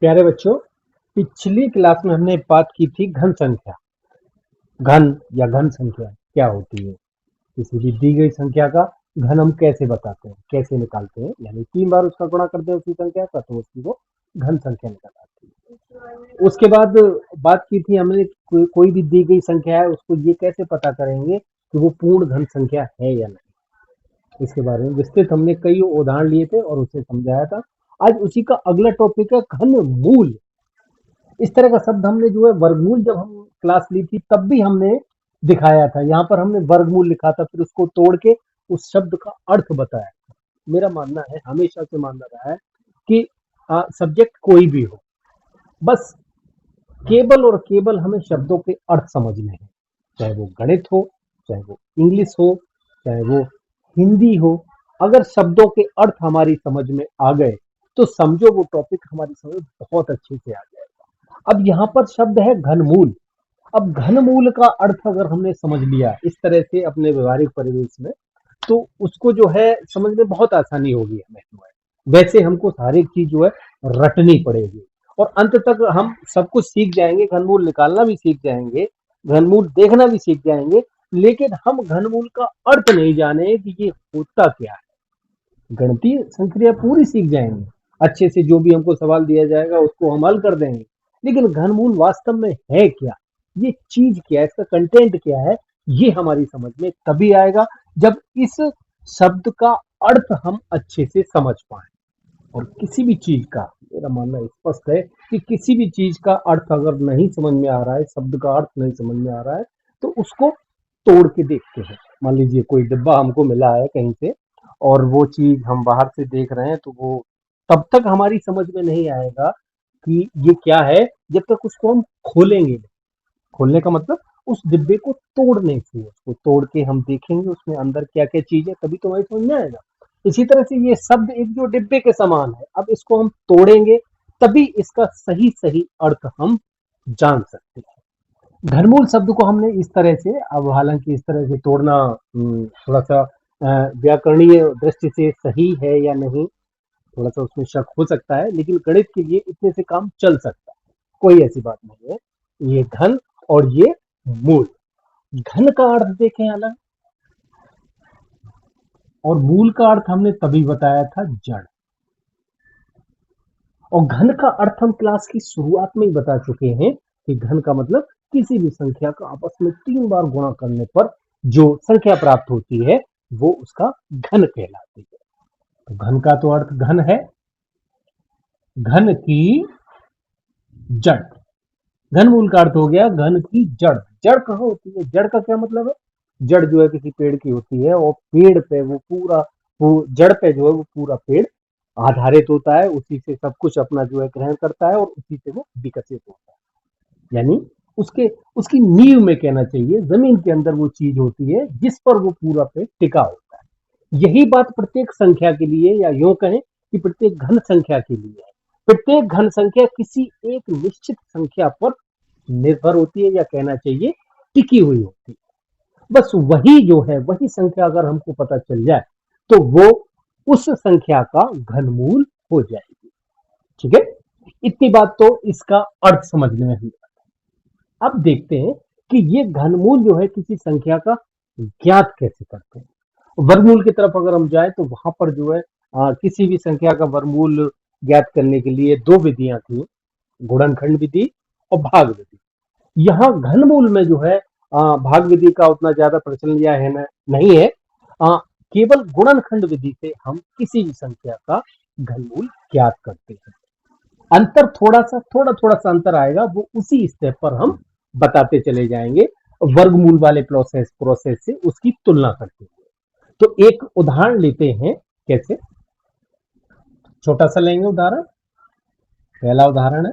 प्यारे बच्चों, पिछली क्लास में हमने बात की थी घन संख्या। घन या घन संख्या क्या होती है? किसी भी दी गई संख्या का घन हम कैसे बताते हैं, कैसे निकालते हैं? यानी 3 बार उसका गुणा करते हैं उसी संख्या का, तो उसकी वो घन संख्या निकल आती है। उसके बाद बात की थी हमने कोई भी दी गई संख्या है उसको ये कैसे पता करेंगे कि वो पूर्ण घन संख्या है या नहीं। इसके बारे में विस्तृत हमने कई उदाहरण लिए थे और उसे समझाया था। आज उसी का अगला टॉपिक है घन मूल। इस तरह का शब्द हमने जो है वर्गमूल, जब हम क्लास ली थी तब भी हमने दिखाया था। यहाँ पर हमने वर्गमूल लिखा था, फिर उसको तोड़ के उस शब्द का अर्थ बताया था। मेरा मानना है, हमेशा से मानना रहा है कि सब्जेक्ट कोई भी हो, बस केवल और केवल हमें शब्दों के अर्थ समझने हैं। चाहे वो गणित हो, चाहे वो इंग्लिश हो, चाहे वो हिंदी हो। अगर शब्दों के अर्थ हमारी समझ में आ गए तो समझो वो टॉपिक हमारी समझ में बहुत अच्छे से आ जाएगा। अब यहाँ पर शब्द है घनमूल। अब घनमूल का अर्थ अगर हमने समझ लिया इस तरह से अपने व्यवहारिक परिवेश में, तो उसको जो है समझ में बहुत आसानी होगी हमें जो है। वैसे हमको हर एक चीज जो है रटनी पड़ेगी और अंत तक हम सब कुछ सीख जाएंगे, घनमूल निकालना भी सीख जाएंगे, घनमूल देखना भी सीख जाएंगे, लेकिन हम घनमूल का अर्थ नहीं जाने कि ये होता क्या है। गणितीय संक्रिया पूरी सीख जाएंगे, अच्छे से जो भी हमको सवाल दिया जाएगा उसको हम हल कर देंगे, लेकिन घनमूल वास्तव में है क्या, ये चीज क्या है, इसका कंटेंट क्या है, ये हमारी समझ में तभी आएगा जब इस शब्द का अर्थ हम अच्छे से समझ पाए। और किसी भी चीज का, मेरा मानना स्पष्ट है कि किसी भी चीज का अर्थ अगर नहीं समझ में आ रहा है, शब्द का अर्थ नहीं समझ में आ रहा है, तो उसको तोड़ के देखते हैं। मान लीजिए कोई डिब्बा हमको मिला है कहीं से और वो चीज हम बाहर से देख रहे हैं, तो वो तब तक हमारी समझ में नहीं आएगा कि ये क्या है जब तक उसको हम खोलेंगे नहीं। खोलने का मतलब उस डिब्बे को तोड़ने से, उसको तोड़ के हम देखेंगे उसमें अंदर क्या क्या चीज है, तभी तो हमें समझ में आएगा। इसी तरह से ये शब्द एक जो डिब्बे के समान है, अब इसको हम तोड़ेंगे तभी इसका सही सही अर्थ हम जान सकते हैं। घनमूल शब्द को हमने इस तरह से, अब हालांकि इस तरह से तोड़ना थोड़ा सा व्याकरणीय दृष्टि से सही है या नहीं, थोड़ा सा उसमें शक हो सकता है, लेकिन गणित के लिए इतने से काम चल सकता है, कोई ऐसी बात नहीं है। ये घन और ये मूल। घन का अर्थ देखें अलग, और मूल का अर्थ हमने तभी बताया था जड़। और घन का अर्थ हम क्लास की शुरुआत में ही बता चुके हैं कि घन का मतलब किसी भी संख्या का आपस में 3 बार गुणा करने पर जो संख्या प्राप्त होती है वो उसका घन कहलाती है। तो घन का तो अर्थ घन है, घन की जड़। घन मूल का अर्थ हो गया घन की जड़। जड़ कहाँ होती है? जड़ का क्या मतलब है? जड़ जो है किसी पेड़ की होती है और पेड़ पे वो पूरा, वो जड़ पे जो है वो पूरा पेड़ आधारित होता है, उसी से सब कुछ अपना जो है ग्रहण करता है और उसी से वो विकसित होता है। यानी उसके उसकी नींव में कहना चाहिए, जमीन के अंदर वो चीज होती है जिस पर वो पूरा पेड़ टिका होता है। यही बात प्रत्येक संख्या के लिए, या यूं कहें कि प्रत्येक घन संख्या के लिए है। प्रत्येक घन संख्या किसी एक निश्चित संख्या पर निर्भर होती है, या कहना चाहिए टिकी हुई होती है। बस वही जो है, वही संख्या अगर हमको पता चल जाए तो वो उस संख्या का घनमूल हो जाएगी। ठीक है, इतनी बात तो इसका अर्थ समझने में ही। अब देखते हैं कि ये घनमूल जो है किसी संख्या का ज्ञात कैसे करते हैं। वर्गमूल की तरफ अगर हम जाए तो वहां पर जो है किसी भी संख्या का वर्गमूल ज्ञात करने के लिए 2 विधियां थी, गुणनखंड विधि और भाग विधि। यहाँ घनमूल में जो है भाग विधि का उतना ज्यादा प्रचलन या है नहीं है। केवल गुणनखंड विधि से हम किसी भी संख्या का घनमूल ज्ञात करते हैं। अंतर थोड़ा सा अंतर आएगा, वो उसी स्टेप पर हम बताते चले जाएंगे वर्गमूल वाले प्रोसेस से उसकी तुलना करते हुए। तो एक उदाहरण लेते हैं, कैसे, छोटा सा लेंगे उदाहरण। पहला उदाहरण है,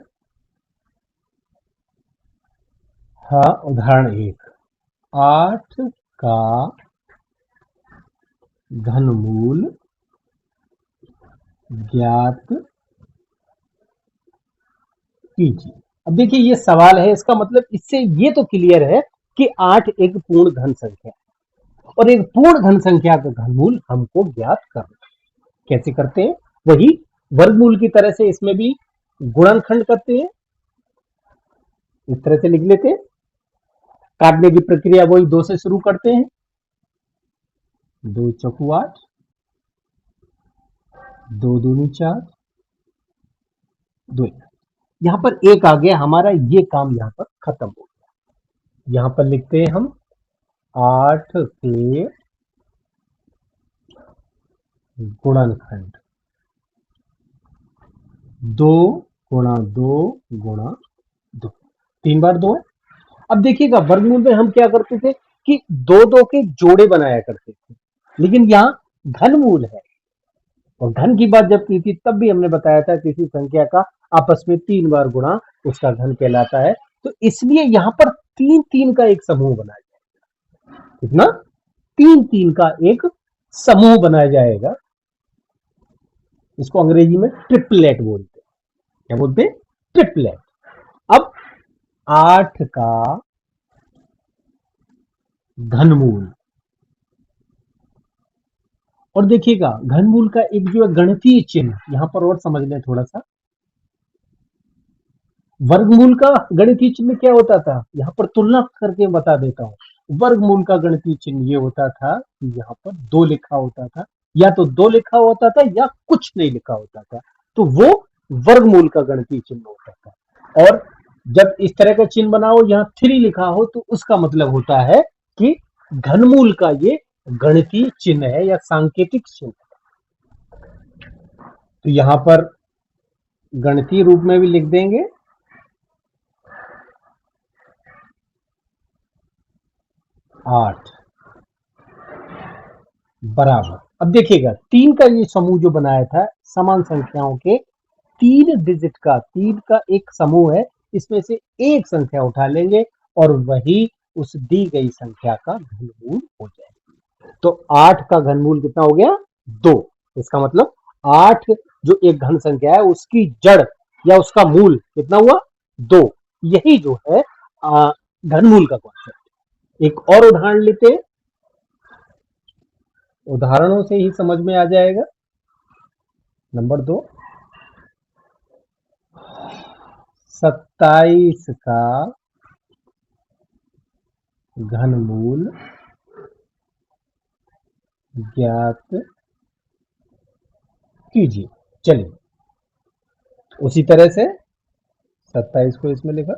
हाँ, उदाहरण 1, 8 का घनमूल ज्ञात कीजिए। अब देखिए ये सवाल है, इसका मतलब इससे ये तो क्लियर है कि 8 एक पूर्ण घन संख्या है और एक पूर्ण घन संख्या का घनमूल हमको ज्ञात करना है। कैसे करते हैं? वही वर्गमूल की तरह से इसमें भी गुणनखंड करते हैं, इस तरह से लिख लेते हैं। काटने की प्रक्रिया वही 2 से शुरू करते हैं, 2 चौकू 8, 2 दूनी 4, 2। यहां पर एक आ गया, हमारा ये काम यहां पर खत्म हो गया। यहां पर लिखते हैं हम 8 के गुणनखंड, 2 गुणा 2 गुणा 2, 3 बार 2 है। अब देखिएगा वर्गमूल में हम क्या करते थे कि 2 के जोड़े बनाया करते थे, लेकिन यहां घनमूल है, और घन की बात जब की थी तब भी हमने बताया था किसी संख्या का आपस में 3 बार गुणा उसका घन कहलाता है। तो इसलिए यहां पर 3 का एक समूह बनाया जाएगा। कितना? 3 का एक समूह बनाया जाएगा। इसको अंग्रेजी में ट्रिपलेट बोलते हैं। क्या बोलते हैं? ट्रिपलेट। अब 8 का घनमूल, और देखिएगा घनमूल का एक जो है गणितीय चिन्ह, यहां पर और समझ लें थोड़ा सा। वर्गमूल का गणितीय चिन्ह क्या होता था, यहां पर तुलना करके बता देता हूं। वर्गमूल का गणितीय चिन्ह ये होता था कि यहां पर 2 लिखा होता था, या तो 2 लिखा होता था या कुछ नहीं लिखा होता था, तो वो वर्गमूल का गणितीय चिन्ह होता था। और जब इस तरह का चिन्ह बनाओ, यहां 3 लिखा हो, तो उसका मतलब होता है कि घनमूल का ये गणितीय चिन्ह है या सांकेतिक चिन्ह। तो यहां पर गणितीय रूप में भी लिख देंगे 8 बराबर। अब देखिएगा 3 का ये समूह जो बनाया था, समान संख्याओं के 3 डिजिट का, 3 का एक समूह है, इसमें से एक संख्या उठा लेंगे और वही उस दी गई संख्या का घनमूल हो जाएगा। तो 8 का घनमूल कितना हो गया? 2। इसका मतलब 8 जो एक घन संख्या है उसकी जड़ या उसका मूल कितना हुआ? 2। यही जो है घनमूल का कॉन्सेप्ट। एक और उदाहरण लेते हैं, उदाहरणों से ही समझ में आ जाएगा। नंबर 2, 27 का घनमूल ज्ञात कीजिए। चलिए उसी तरह से 27 को इसमें लिखा।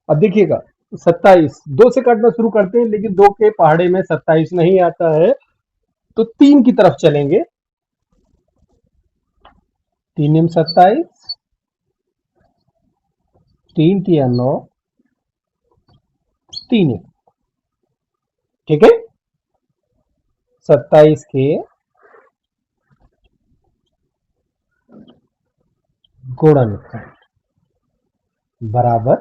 अब देखिएगा 27 2 से काटना शुरू करते हैं, लेकिन 2 के पहाड़े में 27 नहीं आता है, तो 3 की तरफ चलेंगे। 3 में 27, 3 तिया 9, 3 1। ठीक है, 27 के गुणनखंड बराबर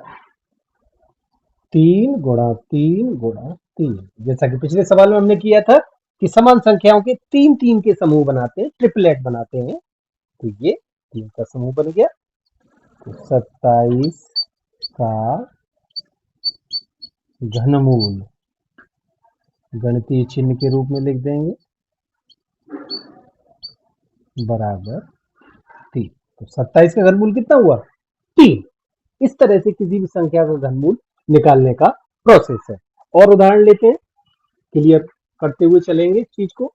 3 गुणा 3 गुणा 3। जैसा कि पिछले सवाल में हमने किया था कि समान संख्याओं के 3 के समूह बनाते हैं, ट्रिपलेट बनाते हैं। तो ये 3 का समूह बन गया। तो 27 का घनमूल गणितीय चिन्ह के रूप में लिख देंगे बराबर 3। तो 27 का घनमूल कितना हुआ? 3। इस तरह से किसी भी संख्या का घनमूल निकालने का प्रोसेस है। और उदाहरण लेते हैं, क्लियर करते हुए चलेंगे चीज को।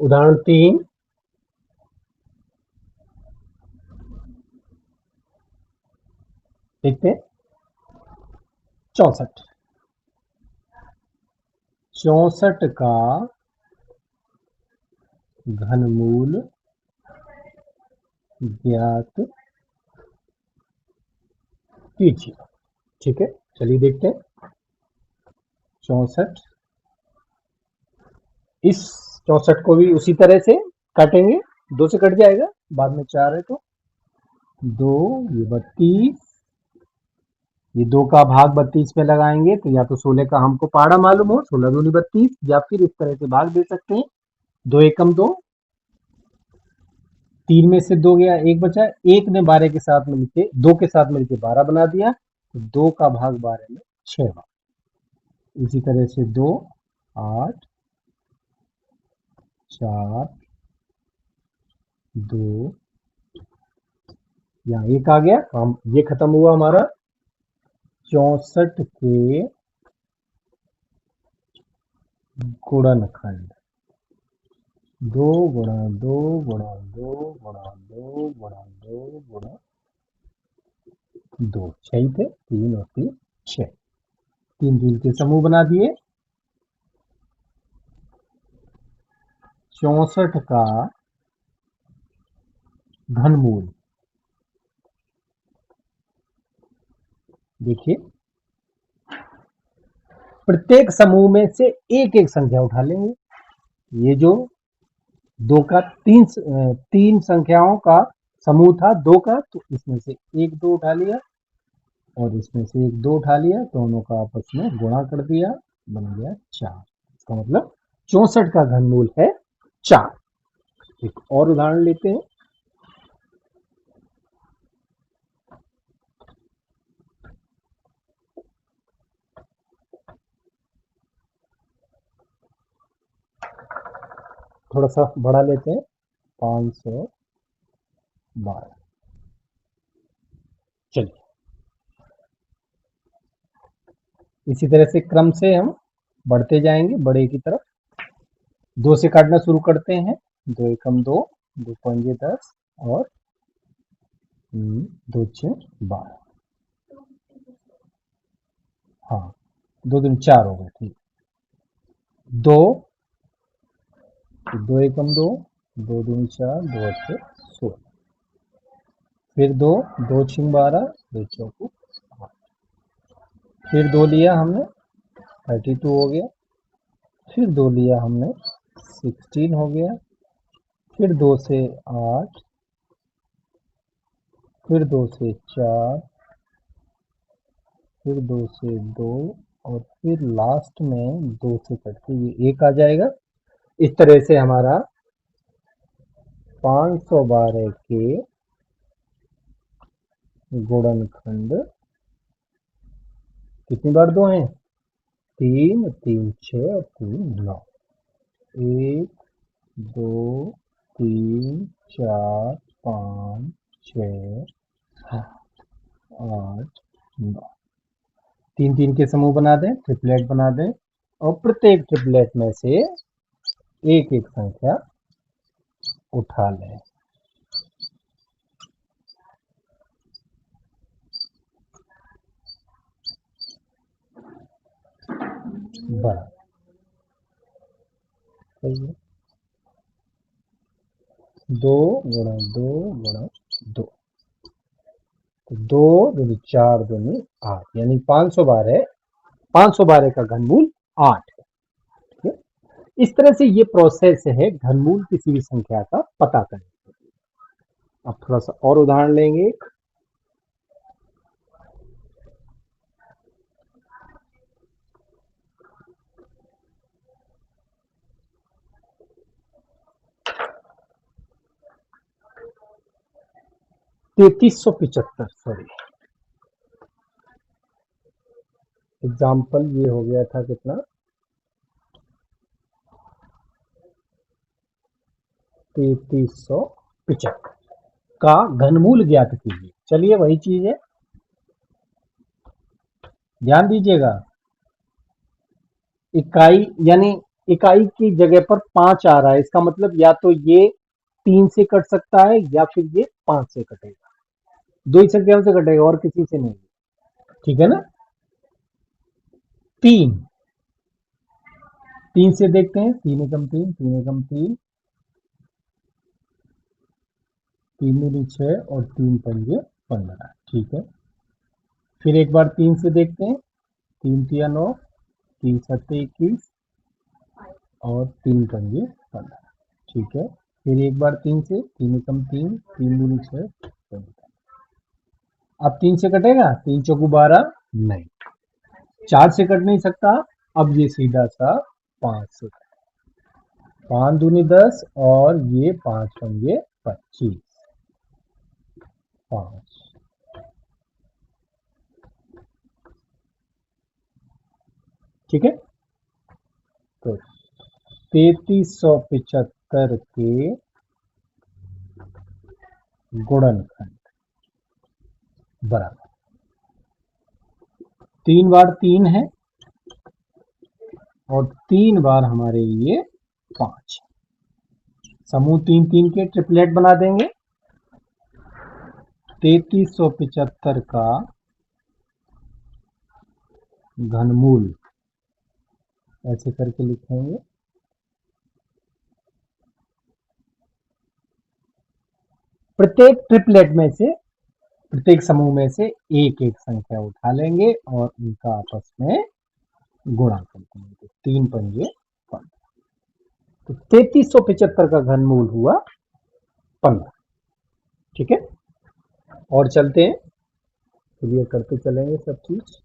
उदाहरण 3, देखते हैं 64। 64 का घनमूल ज्ञात कीजिए। ठीक है, चलिए देखते हैं 64। इस 64 को भी उसी तरह से काटेंगे, 2 से कट जाएगा, बाद में 4 है तो 2, ये 32, ये 2 का भाग 32 में लगाएंगे तो या तो 16 का हमको पहाड़ा मालूम हो, 16 दूनी 32, या फिर इस तरह से भाग दे सकते हैं, 2 एकम 2, 3 में से 2 गया, 1 बचा, 1 ने 12 के साथ मिलके 2 के साथ मिलके 12 बना दिया, तो 2 का भाग 12 में 6 भाग। इसी तरह से 2, 8, 4, 2, यहाँ 1 आ गया, काम ये खत्म हुआ हमारा 64 के गुणनखंड। 2 गुणा 2 गुणा 2 गुणा 2 गुणा 2 गुणा 2, 6 थे, 3 और 3 6, 3 3 के समूह बना दिए। 64 का घनमूल, देखिए प्रत्येक समूह में से एक एक संख्या उठा लेंगे। ये जो दो का तीन संख्याओं का समूह था 2 का, तो इसमें से 1 2 उठा लिया और इसमें से 1 2 उठा लिया, दोनों का आपस में गुणा कर दिया, बन गया 4। इसका मतलब 64 का घनमूल है 4। एक और उदाहरण लेते हैं। थोड़ा सा बढ़ा लेते हैं, 512। चलिए इसी तरह से क्रम से हम बढ़ते जाएंगे बड़े की तरफ। 2 से काटना शुरू करते हैं। 2 एकम 2, 2 पंजे 10 और 2 6 12। हाँ, 2 दूनी 4 हो गए, ठीक। 2 एकम 2, 2 दूनी 4, 2 अच्छे 16। फिर 2, 2 छिंग 12, 2 चौको 8। फिर 2 लिया हमने, 32 हो गया। फिर 2 लिया हमने, 16 हो गया। फिर 2 से 8, फिर 2 से 4, फिर 2 से 2 और फिर लास्ट में 2 से कट के ये 1 आ जाएगा। इस तरह से हमारा 512 के गुणनखंड कितनी बार 2 हैं? 3 3 6 और 3 9। 1 2 3 4 5 6 7 8 9। 3 3 के समूह बना दें, ट्रिपलेट बना दें और प्रत्येक ट्रिपलेट में से एक एक संख्या उठा लें। बड़ा सही है। 2 गुणा 2 गुणा 2, तो 2 दूनी 4 दूनी 8, यानी 512। 512 का घनमूल 8 है। ठीक है? इस तरह से ये प्रोसेस है घनमूल किसी भी संख्या का पता करने के लिए। अब थोड़ा सा और उदाहरण लेंगे। 3375, सॉरी, एग्जाम्पल ये हो गया था कितना, 3375 का घनमूल ज्ञात कीजिए। चलिए वही चीज है, ध्यान दीजिएगा। इकाई यानी इकाई की जगह पर 5 आ रहा है, इसका मतलब या तो ये 3 से कट सकता है या फिर ये 5 से कटेगा। दो ही संख्याओं से कटेगा और किसी से नहीं। ठीक है ना? 3, 3 से देखते हैं, 3 एकम 3, 3 एकम 3, 3 दूनी 6 और 3 पंजे 15। ठीक है। फिर एक बार 3 से देखते हैं, 3 तिया 9, 3 सत्ते 21 और 3 पंजे 15। ठीक है। फिर एक बार 3 से, 3 एकम 3, 3 दूनी 6, 15। अब 3 से कटेगा, 3 चौकू 12, नहीं। 4 से कट नहीं सकता, अब ये सीधा सा 5 से, 5 दूनी 10 और ये 5 पंजे 25। 5, ठीक है, तो 3375 के गुणनखंड बराबर 3 बार 3 है और 3 बार हमारे लिए 5। समूह 3 3 के ट्रिपलेट बना देंगे। 3375 का घनमूल ऐसे करके लिखेंगे। प्रत्येक ट्रिपलेट में से, प्रत्येक समूह में से एक एक संख्या उठा लेंगे और उनका आपस में गुणा कर देंगे। तो 3 पंजे 15। तो 3375 का घनमूल हुआ 15। ठीक है, और चलते हैं, क्लियर करते चलेंगे सब चीज।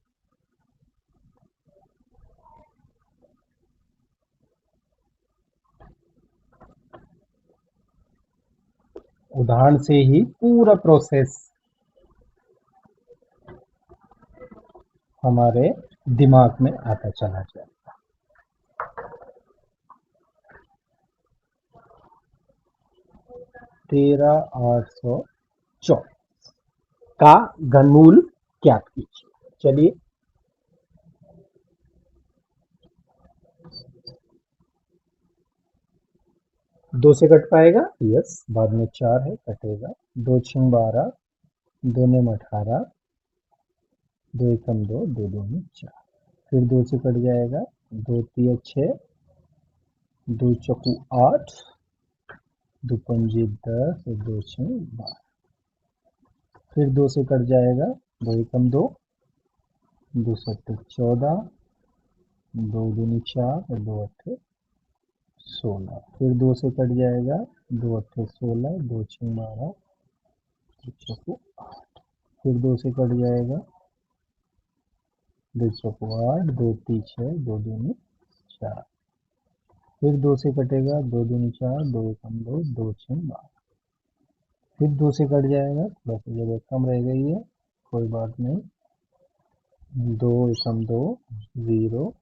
उदाहरण से ही पूरा प्रोसेस हमारे दिमाग में आता चला जाएगा। 13824 का घनमूल ज्ञात कीजिए। चलिए, 2 से कट पाएगा, यस, बाद में 4 है, कटेगा। 2 6 12, 2 9 18, 2 एकम 2, 2 2 4। फिर 2 से कट जाएगा, 2 3 6, 2 चौकू 8, 2 पंजे 10 और 2 6 12। फिर 2 से कट जाएगा, 2 एकम 2, 2 सत्ते 14, 2 दूनी 4 और 2 अट्ठे 16। फिर 2 से कट जाएगा, 2 अट्ठे 16, 2 छः 12, 2 चौको 8। फिर 2 से कट जाएगा, 2 चौको 8, 2 ती 6, 2 दूनी 4। फिर 2 से कटेगा, 2 दूनी 4, 2 एकम 2, 2 छः 12। फिर 2 से कट जाएगा, थोड़ा सा जगह कम रह गई है, कोई बात नहीं। 2 एकम 2, 0,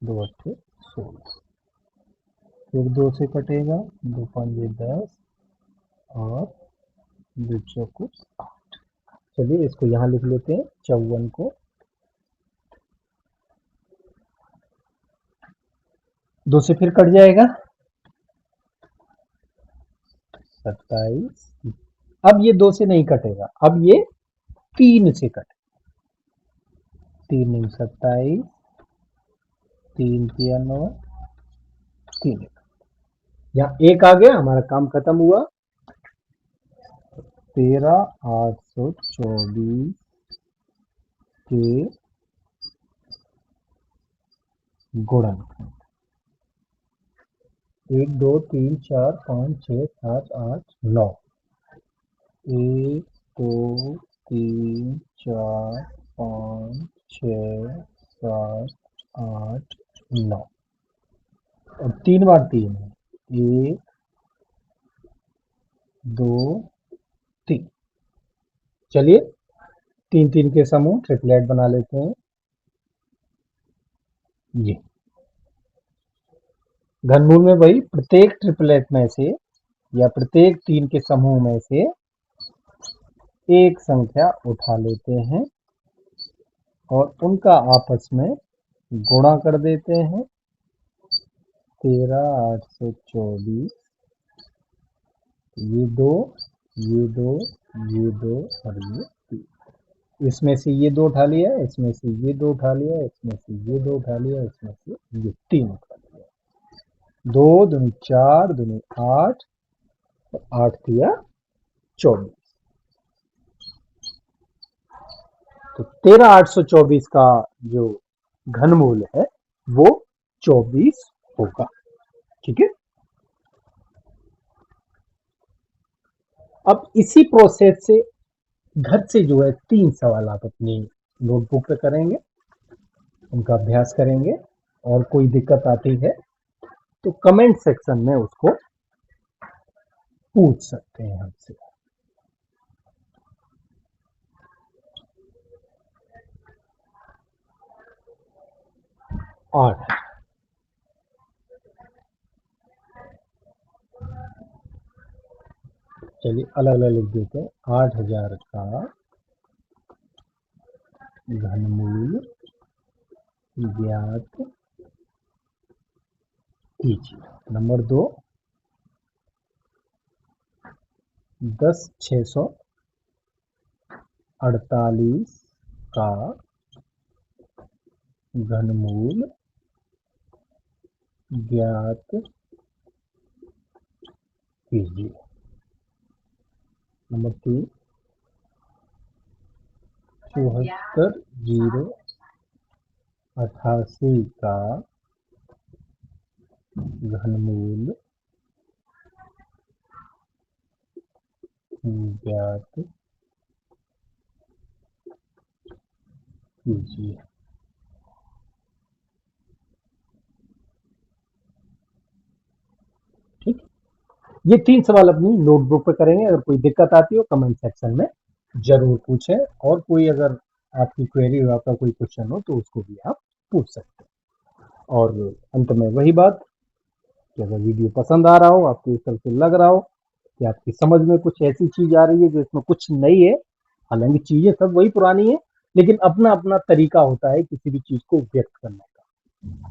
2 अट्ठे 16। फिर 2 से कटेगा, 2 पंजे 10 और 2 चौको 8। चलिए इसको यहाँ लिख लेते हैं, 54 को 2 से फिर कट जाएगा, 27। अब ये 2 से नहीं कटेगा, अब ये 3 से कटे। 3 नहीं 27, 3 तिया 9, 3 यहाँ 1 आ गया, हमारा काम खत्म हुआ। 13824 के गुणनखंड 1 2 3 4 5 6 7 8 9। 1 2 3 4 5 6 7 8 9 और 3 बार 3 है, 1 2 3। चलिए 3 3 के समूह ट्रिपलेट बना लेते हैं। ये घनमूल में भाई प्रत्येक ट्रिपलेट में से या प्रत्येक 3 के समूह में से एक संख्या उठा लेते हैं और उनका आपस में गुणा कर देते हैं। 13824, ये 2, ये 2, ये 2 और ये 3। इसमें से ये 2 उठा लिया, इसमें से ये 2 उठा लिया, इसमें से ये 2 उठा लिया, इसमें से ये 3 उठा लिया। 2 दूनी 4, दूनी 8 और 8 तिया 24। तो 13824 का जो घनमूल है वो 24 होगा। ठीक है, अब इसी प्रोसेस से घर से जो है 3 सवाल आप अपनी नोटबुक पे करेंगे, उनका अभ्यास करेंगे, और कोई दिक्कत आती है तो कमेंट सेक्शन में उसको पूछ सकते हैं हमसे। 8। चलिए अलग अलग लिख देते हैं। 8000 का घनमूल ज्ञात कीजिए। नंबर 2, 10,648 का घनमूल ज्ञात कीजिए। नंबर 3, 74,088 का घनमूल ज्ञात कीजिए। ठीक, ये 3 सवाल अपनी नोटबुक पे करेंगे। अगर कोई दिक्कत आती हो कमेंट सेक्शन में जरूर पूछें, और कोई अगर आपकी क्वेरी हो, आपका कोई क्वेश्चन हो तो उसको भी आप पूछ सकते हैं। और अंत में वही बात कि अगर वीडियो पसंद आ रहा हो, आपको इस तरह से लग रहा हो कि आपकी समझ में कुछ ऐसी चीज आ रही है जो इसमें कुछ नहीं है, हालांकि चीजें सब वही पुरानी है, लेकिन अपना अपना तरीका होता है किसी भी चीज को व्यक्त करने का।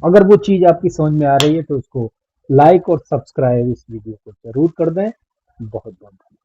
अगर वो चीज आपकी समझ में आ रही है तो उसको लाइक और सब्सक्राइब इस वीडियो को जरूर कर दें। बहुत बहुत धन्यवाद।